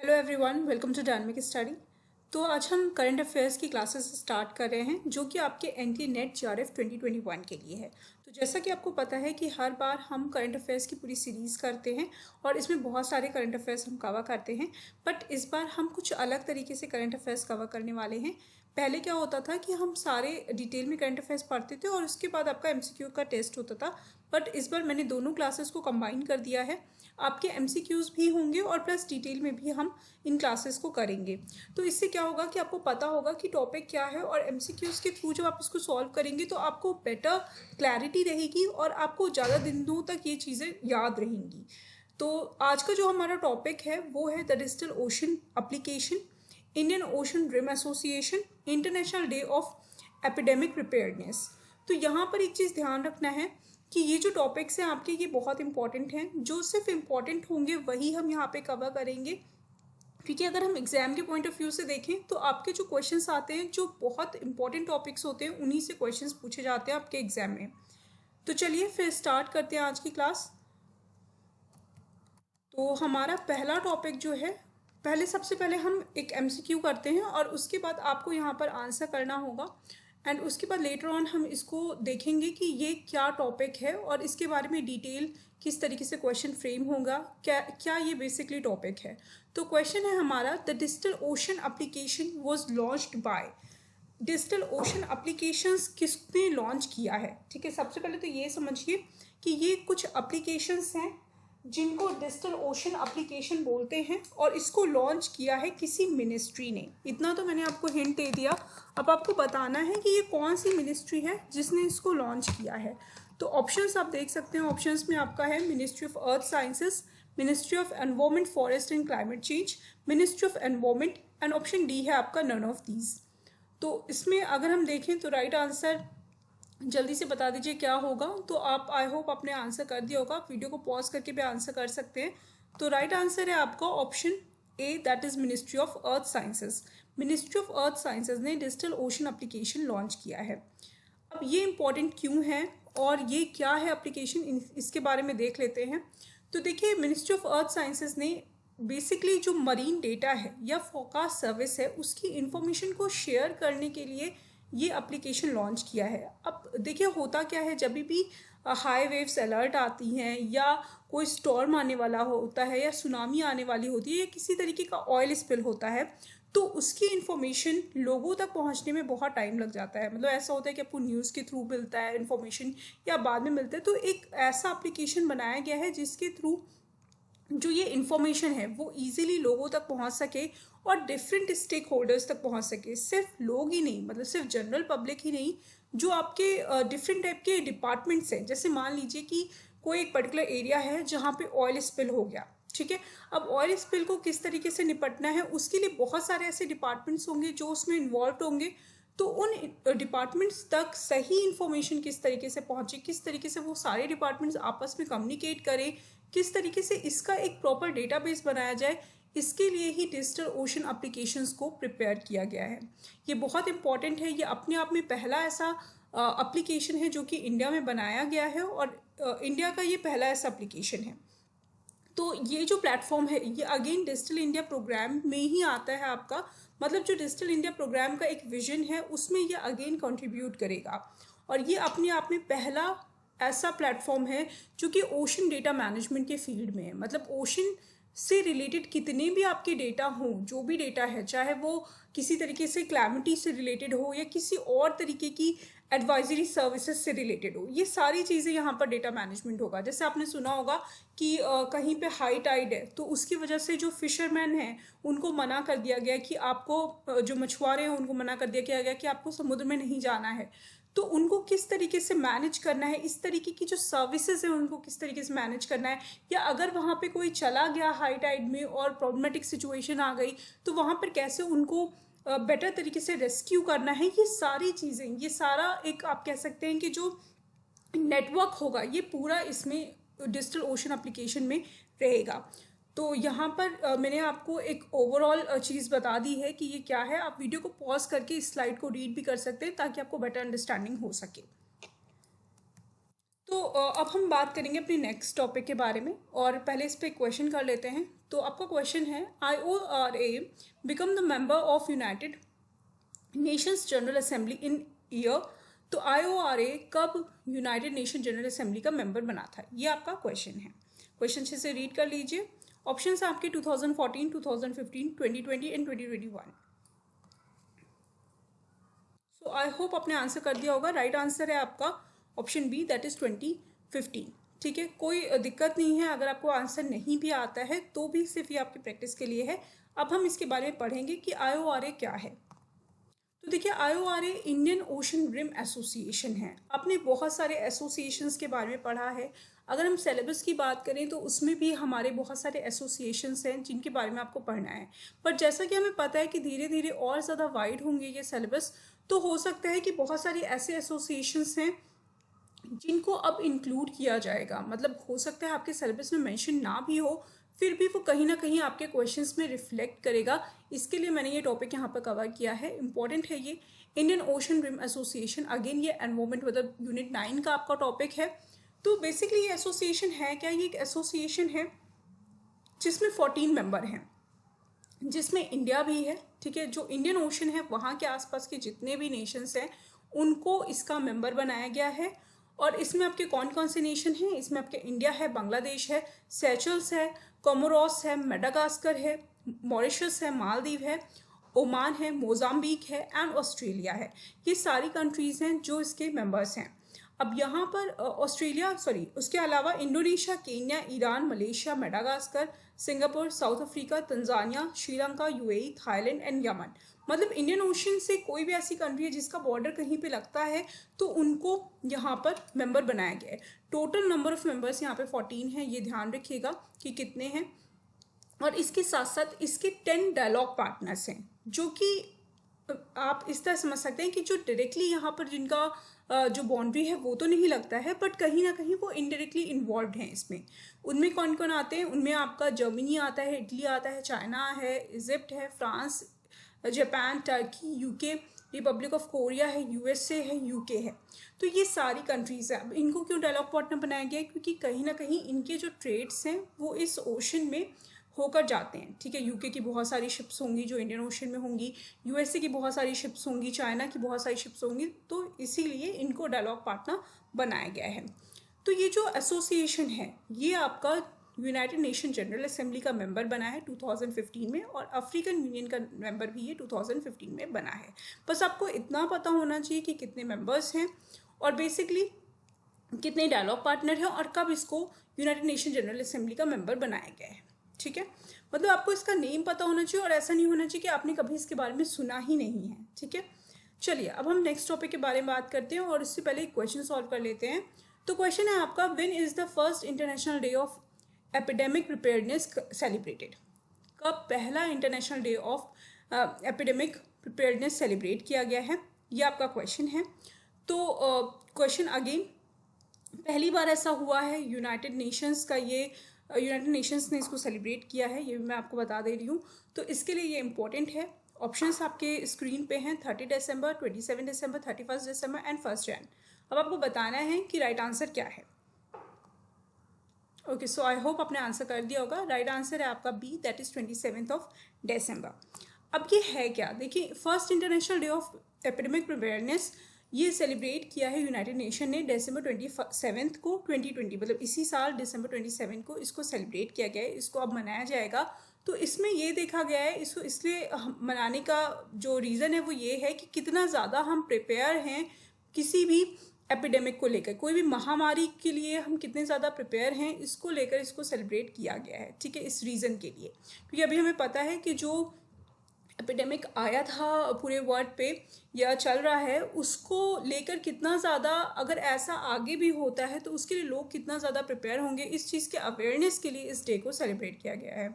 Hello everyone, welcome to dynamic study. तो आज हम करंट अफेयर्स की क्लासेस स्टार्ट कर रहे हैं जो कि आपके एनटीए नेट जीआरएफ 2021 के लिए है। तो जैसा कि आपको पता है कि हर बार हम करंट अफेयर्स की पूरी सीरीज़ करते हैं और इसमें बहुत सारे करंट अफेयर्स हम कवर करते हैं। बट इस बार हम कुछ अलग तरीके से करंट अफेयर्स कवर करने वाले हैं। पहले क्या होता था कि हम सारे डिटेल में करंट अफेयर्स पढ़ते थे और उसके बाद आपका एमसीक्यू का टेस्ट होता था। बट इस बार मैंने दोनों क्लासेस को कंबाइन कर दिया है। आपके एमसीक्यूज़ भी होंगे और प्लस डिटेल में भी हम इन क्लासेस को करेंगे। तो इससे क्या होगा कि आपको पता होगा कि टॉपिक क्या है और एमसीक्यूज़ के थ्रू जब आप इसको सॉल्व करेंगे तो आपको बेटर क्लैरिटी रहेगी और आपको ज़्यादा दिनों तक ये चीज़ें याद रहेंगी। तो आज का जो हमारा टॉपिक है वो है the digital ocean application, Indian Ocean Rim Association, international day of epidemic preparedness. तो यहाँ पर एक चीज़ ध्यान रखना है कि ये जो टॉपिक्स हैं आपके ये बहुत इंपॉर्टेंट हैं। जो सिर्फ इम्पॉर्टेंट होंगे वही हम यहाँ पे कवर करेंगे, क्योंकि अगर हम एग्जाम के पॉइंट ऑफ व्यू से देखें तो आपके जो क्वेश्चंस आते हैं जो बहुत इंपॉर्टेंट टॉपिक्स होते हैं उन्हीं से क्वेश्चंस पूछे जाते हैं आपके एग्जाम में। तो चलिए फिर स्टार्ट करते हैं आज की क्लास। तो हमारा पहला टॉपिक जो है, सबसे पहले हम एक एमसीक्यू करते हैं और उसके बाद आपको यहाँ पर आंसर करना होगा एंड उसके बाद लेटर ऑन हम इसको देखेंगे कि ये क्या टॉपिक है और इसके बारे में डिटेल किस तरीके से क्वेश्चन फ्रेम होगा, क्या ये बेसिकली टॉपिक है। तो क्वेश्चन है हमारा, the digital ocean application was launched by. Digital ocean applications किसने लॉन्च किया है? ठीक है, सबसे पहले तो ये समझिए कि ये कुछ एप्लीकेशंस हैं जिनको डिजिटल ओशन एप्लीकेशन बोलते हैं और इसको लॉन्च किया है किसी मिनिस्ट्री ने। इतना तो मैंने आपको हिंट दे दिया। अब आपको बताना है कि ये कौन सी मिनिस्ट्री है जिसने इसको लॉन्च किया है। तो ऑप्शंस आप देख सकते हैं। ऑप्शंस में आपका है ministry of earth sciences, ministry of environment, forest and climate change, ministry of environment and option D है आपका नन ऑफ दीज। तो इसमें अगर हम देखें तो राइट आंसर जल्दी से बता दीजिए क्या होगा। तो आप आई होप आपने आंसर कर दिया होगा, वीडियो को पॉज करके भी आंसर कर सकते हैं। तो राइट आंसर है आपका option A, that is ministry of earth sciences. Ministry of earth sciences ने डिजिटल ओशन एप्लीकेशन लॉन्च किया है। अब ये इंपॉर्टेंट क्यों है और ये क्या है एप्लीकेशन, इसके बारे में देख लेते हैं। तो देखिए, मिनिस्ट्री ऑफ अर्थ साइंसेस ने बेसिकली जो मरीन डेटा है या फोरकास्ट सर्विस है उसकी इंफॉर्मेशन को शेयर करने के लिए ये एप्लीकेशन लॉन्च किया है। अब देखिए होता क्या है, जब भी हाई वेव्स अलर्ट आती हैं या कोई स्टॉर्म आने वाला होता है या सुनामी आने वाली होती है या किसी तरीके का ऑयल स्पिल होता है तो उसकी इन्फॉर्मेशन लोगों तक पहुंचने में बहुत टाइम लग जाता है। मतलब ऐसा होता है कि आपको न्यूज़ के थ्रू मिलता है इन्फॉर्मेशन या बाद में मिलता है। तो एक ऐसा एप्लीकेशन बनाया गया है जिसके थ्रू जो ये इन्फॉर्मेशन है वो इजीली लोगों तक पहुंच सके और डिफरेंट स्टेक होल्डर्स तक पहुंच सके। सिर्फ लोग ही नहीं, मतलब सिर्फ जनरल पब्लिक ही नहीं, जो आपके डिफरेंट टाइप के डिपार्टमेंट्स हैं। जैसे मान लीजिए कि कोई एक पर्टिकुलर एरिया है जहाँ पे ऑयल स्पिल हो गया, ठीक है। अब ऑयल स्पिल को किस तरीके से निपटना है उसके लिए बहुत सारे ऐसे डिपार्टमेंट्स होंगे जो उसमें इन्वॉल्व होंगे। तो उन डिपार्टमेंट्स तक सही इन्फॉर्मेशन किस तरीके से पहुंचे, किस तरीके से वो सारे डिपार्टमेंट्स आपस में कम्युनिकेट करें, किस तरीके से इसका एक प्रॉपर डेटाबेस बनाया जाए, इसके लिए ही डिजिटल ओशन एप्लीकेशंस को प्रिपेयर किया गया है। ये बहुत इंपॉर्टेंट है। ये अपने आप में पहला ऐसा एप्लीकेशन है जो कि इंडिया में बनाया गया है और इंडिया का ये पहला ऐसा एप्लीकेशन है। तो ये जो प्लेटफॉर्म है ये अगेन डिजिटल इंडिया प्रोग्राम में ही आता है आपका। मतलब जो डिजिटल इंडिया प्रोग्राम का एक विजन है उसमें ये अगेन कंट्रीब्यूट करेगा और ये अपने आप में पहला ऐसा प्लेटफॉर्म है जो कि ओशन डेटा मैनेजमेंट के फील्ड में है। मतलब ओशन से रिलेटेड कितने भी आपके डेटा हों, जो भी डेटा है, चाहे वो किसी तरीके से क्लैमिटी से रिलेटेड हो या किसी और तरीके की एडवाइजरी सर्विसेज से रिलेटेड हो, ये सारी चीज़ें यहाँ पर डेटा मैनेजमेंट होगा। जैसे आपने सुना होगा कि कहीं पे हाई टाइड है तो उसकी वजह से जो फिशरमैन हैं उनको मना कर दिया गया कि आपको, जो मछुआरे हैं उनको मना कर दिया गया कि आपको समुद्र में नहीं जाना है। तो उनको किस तरीके से मैनेज करना है, इस तरीके की जो सर्विसेज है उनको किस तरीके से मैनेज करना है, या अगर वहाँ पे कोई चला गया हाई टाइड में और प्रॉब्लमेटिक सिचुएशन आ गई तो वहाँ पर कैसे उनको बेटर तरीके से रेस्क्यू करना है। ये सारी चीज़ें, ये सारा एक आप कह सकते हैं कि जो नेटवर्क होगा ये पूरा इसमें डिजिटल ओशन एप्लीकेशन में रहेगा। तो यहाँ पर मैंने आपको एक ओवरऑल चीज़ बता दी है कि ये क्या है। आप वीडियो को पॉज करके इस स्लाइड को रीड भी कर सकते हैं ताकि आपको बेटर अंडरस्टैंडिंग हो सके। तो अब हम बात करेंगे अपनी नेक्स्ट टॉपिक के बारे में, और पहले इस पे क्वेश्चन कर लेते हैं। तो आपका क्वेश्चन है, IORA become the member of United Nations general assembly in year. तो IORA कब यूनाइटेड नेशन जनरल असेंबली का मेंबर बना था, ये आपका क्वेश्चन है। क्वेश्चन अच्छे से रीड कर लीजिए। ऑप्शंस आपके 2014, 2015, 2020 एंड 2021। सो आई होप आपने आंसर कर दिया होगा। राइट आंसर है आपका ऑप्शन बी, दैट इज 2015। ठीक है, कोई दिक्कत नहीं है, अगर आपको आंसर नहीं भी आता है तो भी सिर्फ ये आपकी प्रैक्टिस के लिए है। अब हम इसके बारे में पढ़ेंगे कि IORA क्या है। तो देखिए, IORA Indian Ocean Rim Association है। आपने बहुत सारे एसोसिएशंस के बारे में पढ़ा है। अगर हम सिलेबस की बात करें तो उसमें भी हमारे बहुत सारे एसोसिएशंस हैं जिनके बारे में आपको पढ़ना है। पर जैसा कि हमें पता है कि धीरे धीरे और ज़्यादा वाइड होंगे ये सिलेबस, तो हो सकता है कि बहुत सारी ऐसे एसोसिएशंस हैं जिनको अब इंक्लूड किया जाएगा। मतलब हो सकता है आपके सिलेबस में मेंशन ना भी हो, फिर भी वो कहीं ना कहीं आपके क्वेश्चंस में रिफ्लेक्ट करेगा। इसके लिए मैंने ये टॉपिक यहाँ पर कवर किया है, इंपॉर्टेंट है ये। Indian Ocean Rim Association, again ये एनवायरमेंट मतलब यूनिट 9 का आपका टॉपिक है। तो बेसिकली ये एसोसिएशन है क्या, ये एक एसोसिएशन है जिसमें 14 मेंबर हैं, जिसमें इंडिया भी है। ठीक है, जो इंडियन ओशन है वहाँ के आसपास के जितने भी नेशंस हैं उनको इसका मेंबर बनाया गया है। और इसमें आपके कौन कौन से नेशन हैं, इसमें आपके इंडिया है, बांग्लादेश है, सेशल्स है, कोमोरोस है, मेडागास्कर है, मॉरिशस है, मालदीव है, ओमान है, मोजाम्बिक है एंड ऑस्ट्रेलिया है। ये सारी कंट्रीज़ हैं जो इसके मेंबर्स हैं। अब यहाँ पर उसके अलावा Indonesia, Kenya, Iran, Malaysia, Madagascar, Singapore, south Africa, Tanzania, Sri Lanka, UAE, Thailand and Yemen. मतलब इंडियन ओशन से कोई भी ऐसी कंट्री है जिसका बॉर्डर कहीं पे लगता है तो उनको यहाँ पर मेंबर बनाया गया है। टोटल नंबर ऑफ मेंबर्स यहाँ पे 14 है, ये ध्यान रखिएगा कि कितने हैं। और इसके साथ साथ इसके 10 डायलॉग पार्टनर्स हैं, जो कि आप इस तरह समझ सकते हैं कि जो डायरेक्टली यहाँ पर जिनका जो बाउंड्री है वो तो नहीं लगता है, बट कहीं ना कहीं वो इनडायरेक्टली इन्वॉल्व हैं इसमें। उनमें कौन कौन आते हैं, उनमें आपका जर्मनी आता है, इटली आता है, चाइना है, इजिप्ट है, France, Japan, Turkey, UK, Republic of Korea है, USA है, UK है। तो ये सारी कंट्रीज़ हैं। अब इनको क्यों डायलॉग पार्टनर बनाया गया है, क्योंकि कहीं ना कहीं इनके जो ट्रेड्स हैं वो इस ओशन में होकर जाते हैं। ठीक है, UK की बहुत सारी शिप्स होंगी जो इंडियन ओशन में होंगी, USA की बहुत सारी शिप्स होंगी, चाइना की बहुत सारी शिप्स होंगी, तो इसीलिए इनको डायलॉग पार्टनर बनाया गया है। तो ये जो एसोसिएशन है ये आपका यूनाइटेड नेशन जनरल असेंबली का मेंबर बना है 2015 में, और अफ्रीकन यूनियन का मेंबर भी ये 2015 में बना है। बस आपको इतना पता होना चाहिए कि कितने मेंबर्स हैं और बेसिकली कितने डायलॉग पार्टनर हैं और कब इसको यूनाइटेड नेशन जनरल असेंबली का मेंबर बनाया गया है। ठीक है, मतलब आपको इसका नेम पता होना चाहिए और ऐसा नहीं होना चाहिए कि आपने कभी इसके बारे में सुना ही नहीं है। ठीक है, चलिए अब हम नेक्स्ट टॉपिक के बारे में बात करते हैं और इससे पहले एक क्वेश्चन सॉल्व कर लेते हैं। तो क्वेश्चन है आपका, when is the first international day of epidemic preparedness celebrated. कब पहला international day of epidemic preparedness celebrate किया गया है, ये आपका क्वेश्चन है। तो क्वेश्चन अगेन, पहली बार ऐसा हुआ है यूनाइटेड नेशंस का, ये यूनाइटेड नेशंस ने इसको सेलिब्रेट किया है, ये मैं आपको बता दे रही हूँ। तो इसके लिए ये इंपॉर्टेंट है। ऑप्शंस आपके स्क्रीन पे हैं, 30 दिसंबर, 27 दिसंबर, 31 दिसंबर एंड 1 जनवरी। अब आपको बताना है कि राइट आंसर क्या है। ओके, सो आई होप आपने आंसर कर दिया होगा। राइट आंसर है आपका बी, दैट इज 27 दिसंबर। अब ये है क्या, देखिए, first international day of epidemic preparedness ये सेलिब्रेट किया है यूनाइटेड नेशन ने December 27 को 2020, मतलब इसी साल December 27 को इसको सेलिब्रेट किया गया है, इसको अब मनाया जाएगा। तो इसमें ये देखा गया है, इसको इसलिए मनाने का जो रीज़न है वो ये है कि कितना ज़्यादा हम प्रिपेयर हैं किसी भी एपिडेमिक को लेकर, कोई भी महामारी के लिए हम कितने ज़्यादा प्रिपेयर हैं, इसको लेकर इसको सेलिब्रेट किया गया है। ठीक है, इस रीज़न के लिए, क्योंकि अभी हमें पता है कि जो एपिडेमिक आया था पूरे वर्ल्ड पे या चल रहा है, उसको लेकर कितना ज़्यादा, अगर ऐसा आगे भी होता है तो उसके लिए लोग कितना ज़्यादा प्रिपेयर होंगे, इस चीज़ के अवेयरनेस के लिए इस डे को सेलिब्रेट किया गया है।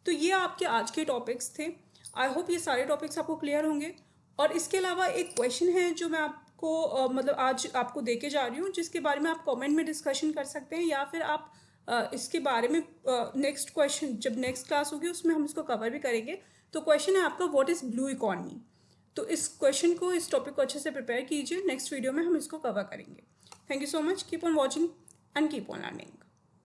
तो ये आपके आज के टॉपिक्स थे। आई होप ये सारे टॉपिक्स आपको क्लियर होंगे। और इसके अलावा एक क्वेश्चन है जो मैं आपको मतलब आज आपको दे के जा रही हूँ, जिसके बारे में आप कमेंट में डिस्कशन कर सकते हैं, या फिर आप इसके बारे में नेक्स्ट क्वेश्चन जब नेक्स्ट क्लास होगी उसमें हम इसको कवर भी करेंगे। तो क्वेश्चन है आपका, व्हाट इज़ ब्लू इकॉनमी। तो इस क्वेश्चन को, इस टॉपिक को अच्छे से प्रिपेयर कीजिए, नेक्स्ट वीडियो में हम इसको कवर करेंगे। Thank you so much. Keep on watching and keep on learning.